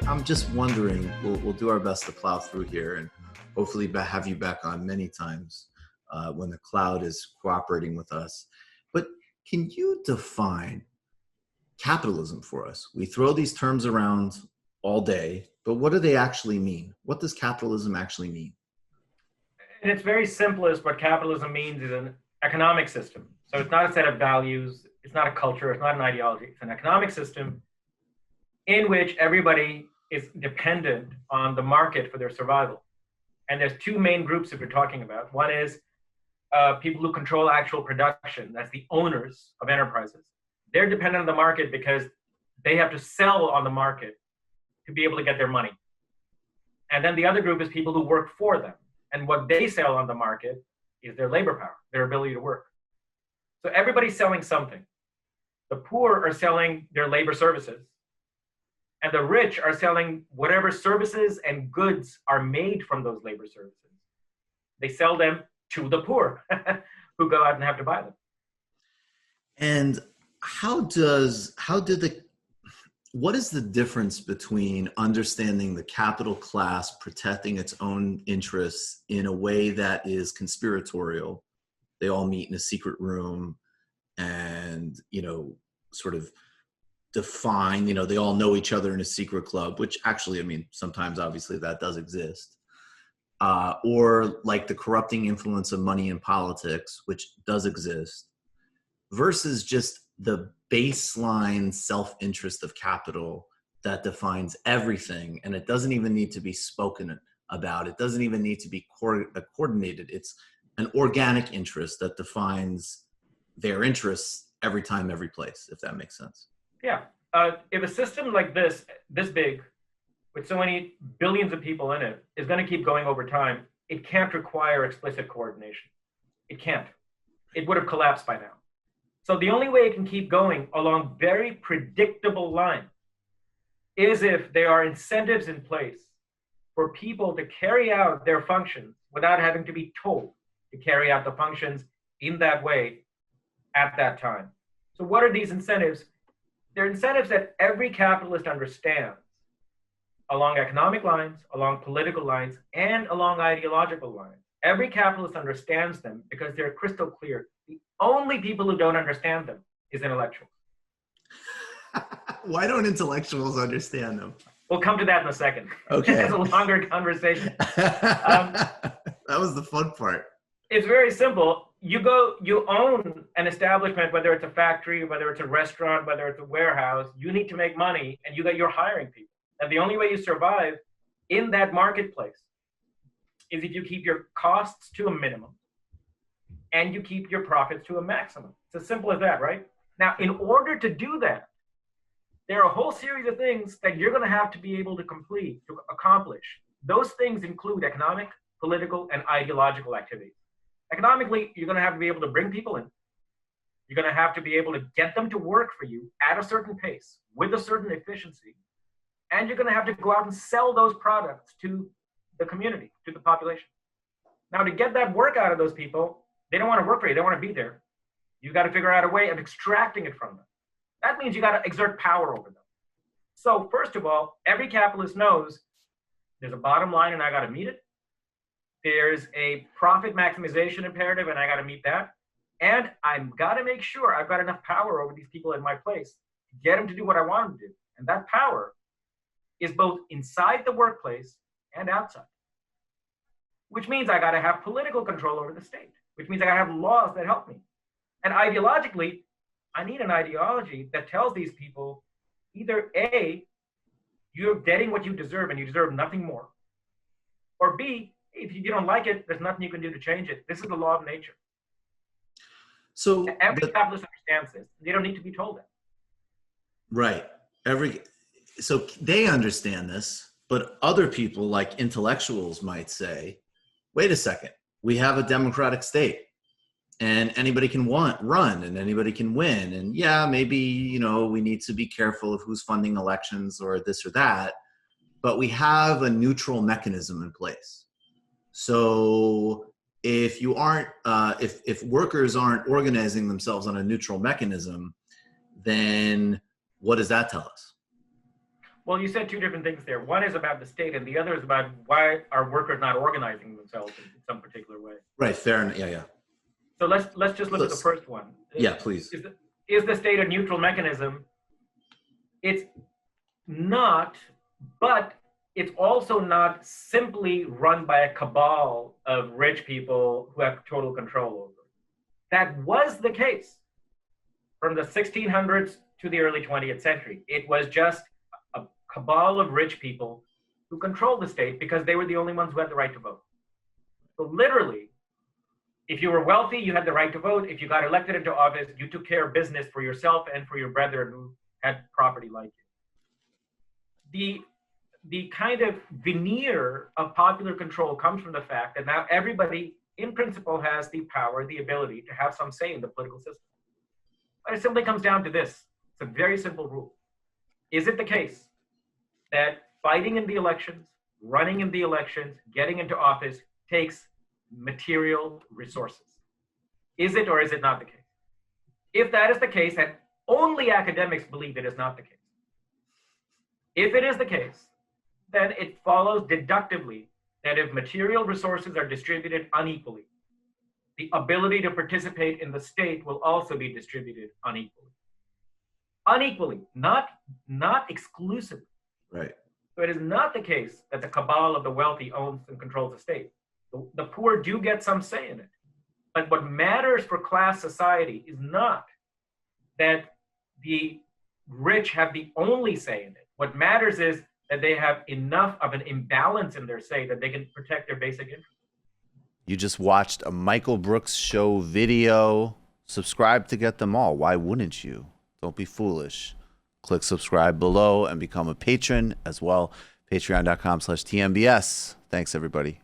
I'm just wondering, we'll do our best to plow through here and hopefully have you back on many times when the cloud is cooperating with us. But can you define capitalism for us? We throw these terms around all day, but what do they actually mean? What does capitalism actually mean? In its very simplest, what capitalism means is an economic system. So it's not a set of values, it's not a culture, it's not an ideology. It's an economic system in which everybody is dependent on the market for their survival. And there's two main groups that we're talking about. One is people who control actual production. That's the owners of enterprises. They're dependent on the market because they have to sell on the market to be able to get their money. And then the other group is people who work for them. And what they sell on the market is their labor power, their ability to work. So everybody's selling something. The poor are selling their labor services, and the rich are selling whatever services and goods are made from those labor services. They sell them to the poor who go out and have to buy them. And what is the difference between understanding the capital class protecting its own interests in a way that is conspiratorial? They all meet in a secret room and, sort of define, they all know each other in a secret club, which actually, sometimes obviously that does exist. Or like the corrupting influence of money in politics, which does exist, versus just the baseline self-interest of capital that defines everything. And it doesn't even need to be spoken about. It doesn't even need to be coordinated. It's an organic interest that defines their interests every time, every place, if that makes sense. Yeah. If a system like this big, with so many billions of people in it, is going to keep going over time, it can't require explicit coordination. It can't. It would have collapsed by now. So the only way it can keep going along very predictable lines is if there are incentives in place for people to carry out their functions without having to be told to carry out the functions in that way at that time. So what are these incentives? They're incentives that every capitalist understands along economic lines, along political lines, and along ideological lines. Every capitalist understands them because they're crystal clear. The only people who don't understand them is intellectuals. Why don't intellectuals understand them? We'll come to that in a second. Okay. It's a longer conversation. That was the fun part. It's very simple. You own an establishment, whether it's a factory, whether it's a restaurant, whether it's a warehouse. You need to make money, and you're hiring people. And the only way you survive in that marketplace is if you keep your costs to a minimum and you keep your profits to a maximum. It's as simple as that, right? Now, in order to do that, there are a whole series of things that you're going to have to be able to accomplish. Those things include economic, political, and ideological activities. Economically, you're going to have to be able to bring people in. You're going to have to be able to get them to work for you at a certain pace with a certain efficiency. And you're going to have to go out and sell those products to the community, to the population. Now, to get that work out of those people, they don't want to work for you. They want to be there. You got to figure out a way of extracting it from them. That means you got to exert power over them. So first of all, every capitalist knows there's a bottom line and I got to meet it. There's a profit maximization imperative and I got to meet that. And I've got to make sure I've got enough power over these people in my place to get them to do what I want them to do. And that power is both inside the workplace and outside, which means I got to have political control over the state, which means I got to have laws that help me. And ideologically, I need an ideology that tells these people either A, you're getting what you deserve and you deserve nothing more, or B, if you don't like it, there's nothing you can do to change it. This is the law of nature. So every capitalist understands this. They don't need to be told that. Right. So they understand this, but other people like intellectuals might say, wait a second, we have a democratic state and anybody can run and anybody can win. And yeah, maybe, we need to be careful of who's funding elections or this or that, but we have a neutral mechanism in place. So if you aren't, if workers aren't organizing themselves on a neutral mechanism, then what does that tell us? Well, you said two different things there. One is about the state, and the other is about why are workers not organizing themselves in some particular way. Right. Fair enough. Yeah. So let's just look at the first one. Yeah, please. Is the state a neutral mechanism? It's not, but it's also not simply run by a cabal of rich people who have total control over it. That was the case from the 1600s to the early 20th century. It was just a cabal of rich people who controlled the state because they were the only ones who had the right to vote. So literally, if you were wealthy, you had the right to vote. If you got elected into office, you took care of business for yourself and for your brethren who had property like you. The kind of veneer of popular control comes from the fact that now everybody, in principle, has the power, the ability to have some say in the political system. But it simply comes down to this. It's a very simple rule. Is it the case that fighting in the elections, running in the elections, getting into office takes material resources? Is it or is it not the case? If that is the case, and only academics believe it is not the case. If it is the case, then it follows deductively that if material resources are distributed unequally, the ability to participate in the state will also be distributed unequally. Unequally, not exclusively. Right. So it is not the case that the cabal of the wealthy owns and controls the state. The poor do get some say in it. But what matters for class society is not that the rich have the only say in it. What matters is that they have enough of an imbalance in their say that they can protect their basic interests. You just watched a Michael Brooks show video. Subscribe to get them all. Why wouldn't you? Don't be foolish. Click subscribe below and become a patron as well. Patreon.com/TMBS. Thanks, everybody.